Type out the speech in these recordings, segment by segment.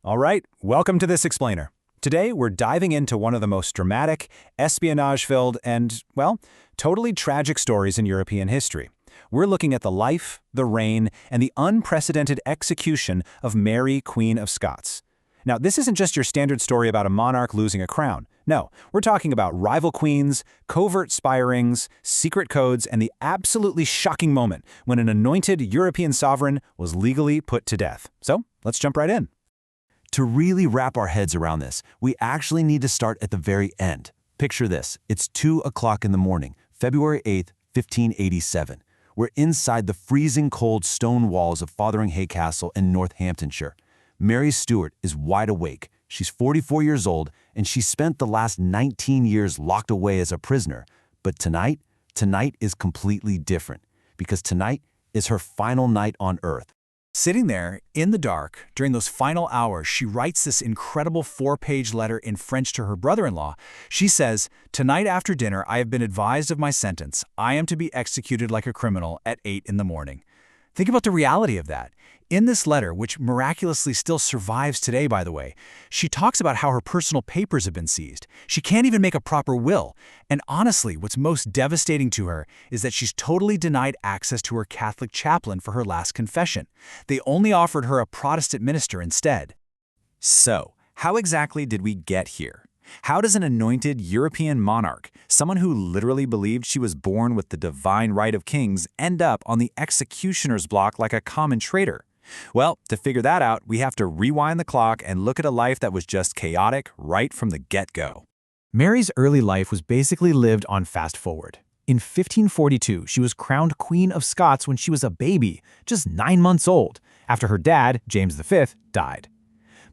All right, welcome to This Explainer. Today, we're diving into one of the most dramatic, espionage-filled, and, well, totally tragic stories in European history. We're looking at the life, the reign, and the unprecedented execution of Mary, Queen of Scots. Now, this isn't just your standard story about a monarch losing a crown. No, we're talking about rival queens, covert spy rings, secret codes, and the absolutely shocking moment when an anointed European sovereign was legally put to death. So, let's jump right in. To really wrap our heads around this, we actually need to start at the very end. Picture this. It's 2 o'clock in the morning, February 8th, 1587. We're inside the freezing cold stone walls of Fotheringhay Castle in Northamptonshire. Mary Stuart is wide awake. She's 44 years old, and she spent the last 19 years locked away as a prisoner. But tonight is completely different, because tonight is her final night on Earth. Sitting there, in the dark, during those final hours, she writes this incredible 4-page letter in French to her brother-in-law. She says, "Tonight after dinner, I have been advised of my sentence. I am to be executed like a criminal at 8 in the morning." Think about the reality of that. In this letter, which miraculously still survives today, by the way, she talks about how her personal papers have been seized. She can't even make a proper will. And honestly, what's most devastating to her is that she's totally denied access to her Catholic chaplain for her last confession. They only offered her a Protestant minister instead. So, how exactly did we get here? How does an anointed European monarch, someone who literally believed she was born with the divine right of kings, end up on the executioner's block like a common traitor? Well, to figure that out, we have to rewind the clock and look at a life that was just chaotic right from the get-go. Mary's early life was basically lived on fast forward. In 1542, she was crowned Queen of Scots when she was a baby, just 9 months old, after her dad, James V, died.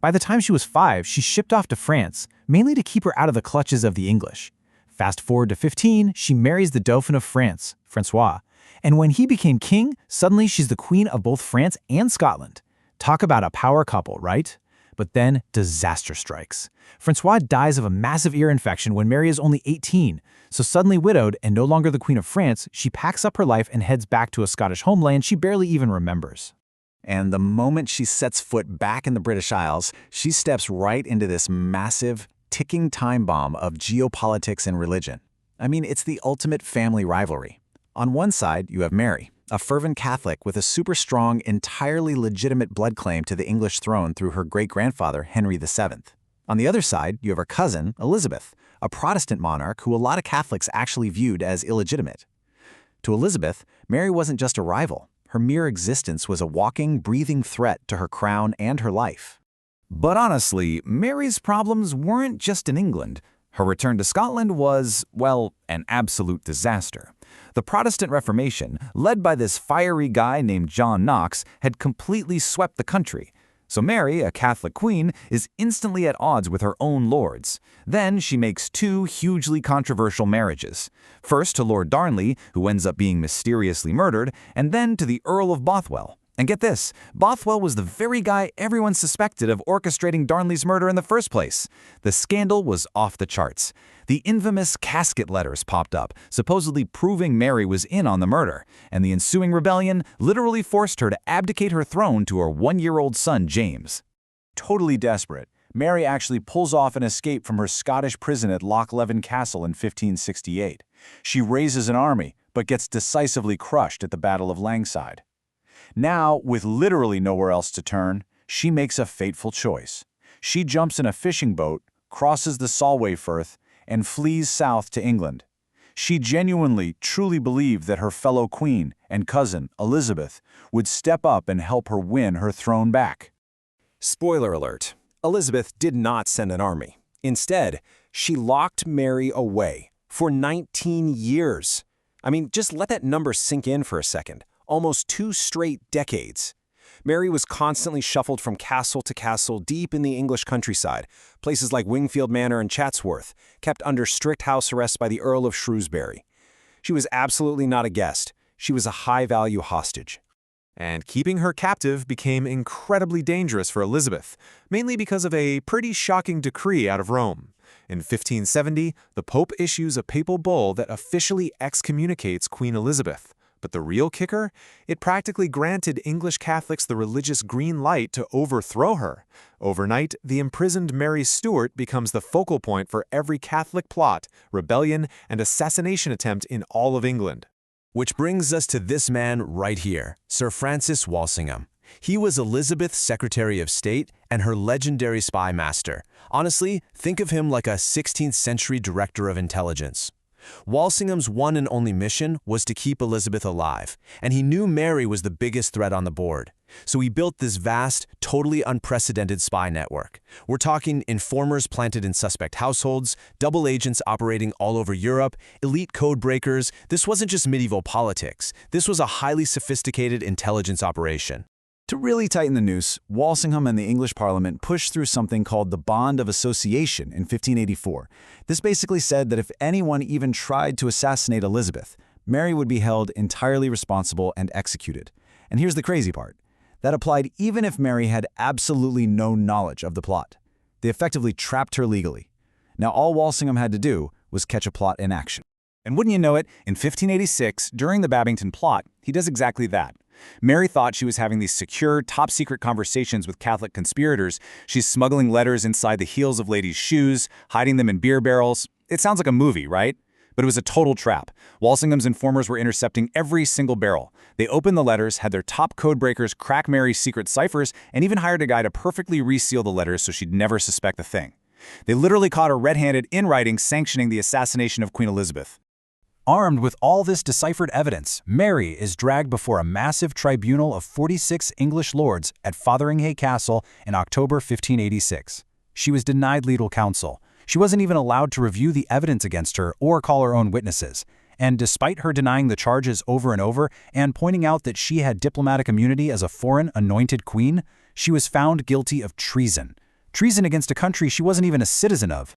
By the time she was 5, she shipped off to France, mainly to keep her out of the clutches of the English. Fast forward to 15, she marries the Dauphin of France, Francois. And when he became king, suddenly she's the queen of both France and Scotland. Talk about a power couple, right? But then disaster strikes. Francois dies of a massive ear infection when Mary is only 18. So suddenly widowed and no longer the Queen of France, she packs up her life and heads back to a Scottish homeland she barely even remembers. And the moment she sets foot back in the British Isles, she steps right into this massive, ticking time bomb of geopolitics and religion. I mean, it's the ultimate family rivalry. On one side, you have Mary, a fervent Catholic with a super strong, entirely legitimate blood claim to the English throne through her great-grandfather, Henry VII. On the other side, you have her cousin, Elizabeth, a Protestant monarch who a lot of Catholics actually viewed as illegitimate. To Elizabeth, Mary wasn't just a rival. Her mere existence was a walking, breathing threat to her crown and her life. But honestly, Mary's problems weren't just in England. Her return to Scotland was, well, an absolute disaster. The Protestant Reformation, led by this fiery guy named John Knox, had completely swept the country. So Mary, a Catholic queen, is instantly at odds with her own lords. Then she makes 2 hugely controversial marriages. First to Lord Darnley, who ends up being mysteriously murdered, and then to the Earl of Bothwell. And get this, Bothwell was the very guy everyone suspected of orchestrating Darnley's murder in the first place. The scandal was off the charts. The infamous casket letters popped up, supposedly proving Mary was in on the murder, and the ensuing rebellion literally forced her to abdicate her throne to her 1-year-old son, James. Totally desperate, Mary actually pulls off an escape from her Scottish prison at Loch Leven Castle in 1568. She raises an army, but gets decisively crushed at the Battle of Langside. Now, with literally nowhere else to turn, she makes a fateful choice. She jumps in a fishing boat, crosses the Solway Firth, and flees south to England. She genuinely, truly believed that her fellow queen and cousin, Elizabeth, would step up and help her win her throne back. Spoiler alert, Elizabeth did not send an army. Instead, she locked Mary away for 19 years. I mean, just let that number sink in for a second. Almost 2 straight decades. Mary was constantly shuffled from castle to castle deep in the English countryside, places like Wingfield Manor and Chatsworth, kept under strict house arrest by the Earl of Shrewsbury. She was absolutely not a guest. She was a high-value hostage. And keeping her captive became incredibly dangerous for Elizabeth, mainly because of a pretty shocking decree out of Rome. In 1570, the Pope issues a papal bull that officially excommunicates Queen Elizabeth. But the real kicker? It practically granted English Catholics the religious green light to overthrow her. Overnight, the imprisoned Mary Stuart becomes the focal point for every Catholic plot, rebellion, and assassination attempt in all of England. Which brings us to this man right here, Sir Francis Walsingham. He was Elizabeth's Secretary of State and her legendary spy master. Honestly, think of him like a 16th century director of intelligence. Walsingham's one and only mission was to keep Elizabeth alive, and he knew Mary was the biggest threat on the board. So he built this vast, totally unprecedented spy network. We're talking informers planted in suspect households, double agents operating all over Europe, elite code breakers. This wasn't just medieval politics. This was a highly sophisticated intelligence operation. To really tighten the noose, Walsingham and the English Parliament pushed through something called the Bond of Association in 1584. This basically said that if anyone even tried to assassinate Elizabeth, Mary would be held entirely responsible and executed. And here's the crazy part. That applied even if Mary had absolutely no knowledge of the plot. They effectively trapped her legally. Now all Walsingham had to do was catch a plot in action. And wouldn't you know it, in 1586, during the Babington Plot, he does exactly that. Mary thought she was having these secure, top-secret conversations with Catholic conspirators. She's smuggling letters inside the heels of ladies' shoes, hiding them in beer barrels. It sounds like a movie, right? But it was a total trap. Walsingham's informers were intercepting every single barrel. They opened the letters, had their top code breakers crack Mary's secret ciphers, and even hired a guy to perfectly reseal the letters so she'd never suspect a thing. They literally caught her red-handed in writing sanctioning the assassination of Queen Elizabeth. Armed with all this deciphered evidence, Mary is dragged before a massive tribunal of 46 English lords at Fotheringhay Castle in October 1586. She was denied legal counsel. She wasn't even allowed to review the evidence against her or call her own witnesses. And despite her denying the charges over and over and pointing out that she had diplomatic immunity as a foreign anointed queen, she was found guilty of treason. Treason against a country she wasn't even a citizen of.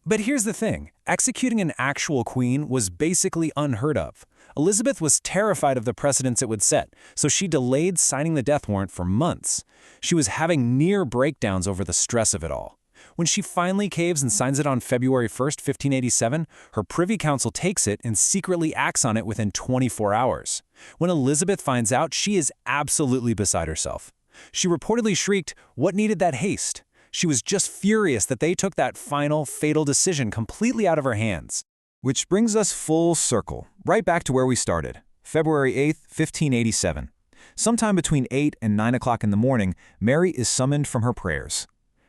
But here's the thing, executing an actual queen was basically unheard of. Elizabeth was terrified of the precedents it would set, so she delayed signing the death warrant for months. She was having near breakdowns over the stress of it all. When she finally caves and signs it on February 1st, 1587, her Privy Council takes it and secretly acts on it within 24 hours. When Elizabeth finds out, she is absolutely beside herself. She reportedly shrieked, "What needed that haste?" She was just furious that they took that final, fatal decision completely out of her hands. Which brings us full circle, right back to where we started, February 8th, 1587. Sometime between 8 and 9 o'clock in the morning, Mary is summoned from her prayers.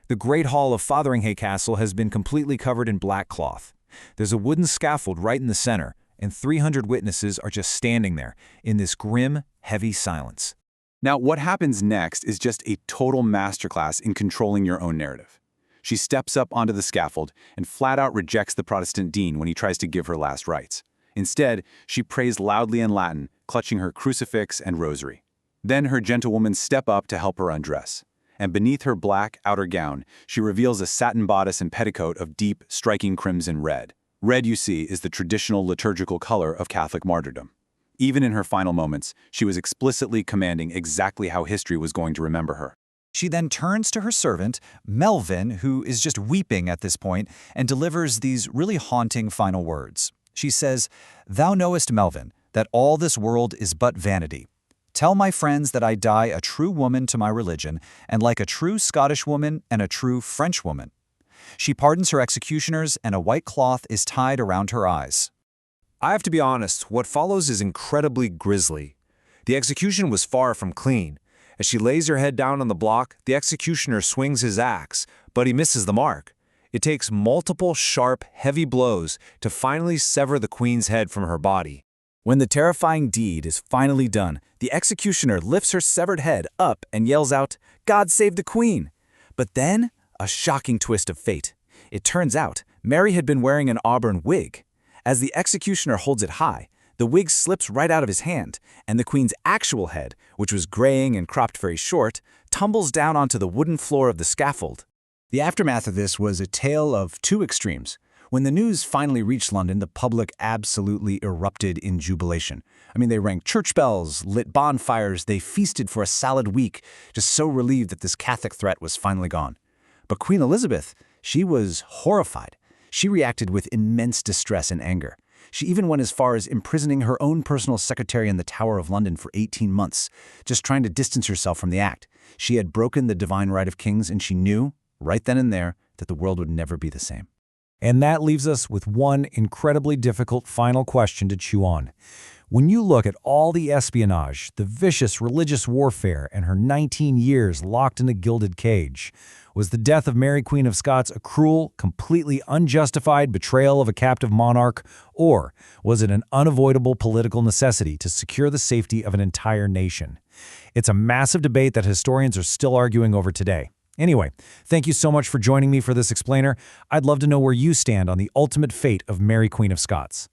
The Great Hall of Fotheringhay Castle has been completely covered in black cloth. There's a wooden scaffold right in the center, and 300 witnesses are just standing there in this grim, heavy silence. Now, what happens next is just a total masterclass in controlling your own narrative. She steps up onto the scaffold and flat out rejects the Protestant dean when he tries to give her last rites. Instead, she prays loudly in Latin, clutching her crucifix and rosary. Then her gentlewomen step up to help her undress. And beneath her black outer gown, she reveals a satin bodice and petticoat of deep, striking crimson red. Red, you see, is the traditional liturgical color of Catholic martyrdom. Even in her final moments, she was explicitly commanding exactly how history was going to remember her. She then turns to her servant, Melvin, who is just weeping at this point, and delivers these really haunting final words. She says, "Thou knowest, Melvin, that all this world is but vanity. Tell my friends that I die a true woman to my religion, and like a true Scottish woman and a true French woman." She pardons her executioners, and a white cloth is tied around her eyes. I have to be honest, what follows is incredibly grisly. The execution was far from clean. As she lays her head down on the block, the executioner swings his axe, but he misses the mark. It takes multiple sharp, heavy blows to finally sever the queen's head from her body. When the terrifying deed is finally done, the executioner lifts her severed head up and yells out, "God save the queen!" But then, a shocking twist of fate. It turns out, Mary had been wearing an auburn wig. As the executioner holds it high, the wig slips right out of his hand, and the queen's actual head, which was graying and cropped very short, tumbles down onto the wooden floor of the scaffold. The aftermath of this was a tale of two extremes. When the news finally reached London, the public absolutely erupted in jubilation. I mean, they rang church bells, lit bonfires, they feasted for a solid week, just so relieved that this Catholic threat was finally gone. But Queen Elizabeth, she was horrified. She reacted with immense distress and anger. She even went as far as imprisoning her own personal secretary in the Tower of London for 18 months, just trying to distance herself from the act. She had broken the divine right of kings, and she knew, right then and there, that the world would never be the same. And that leaves us with one incredibly difficult final question to chew on. When you look at all the espionage, the vicious religious warfare, and her 19 years locked in a gilded cage, was the death of Mary Queen of Scots a cruel, completely unjustified betrayal of a captive monarch, or was it an unavoidable political necessity to secure the safety of an entire nation? It's a massive debate that historians are still arguing over today. Anyway, thank you so much for joining me for this explainer. I'd love to know where you stand on the ultimate fate of Mary Queen of Scots.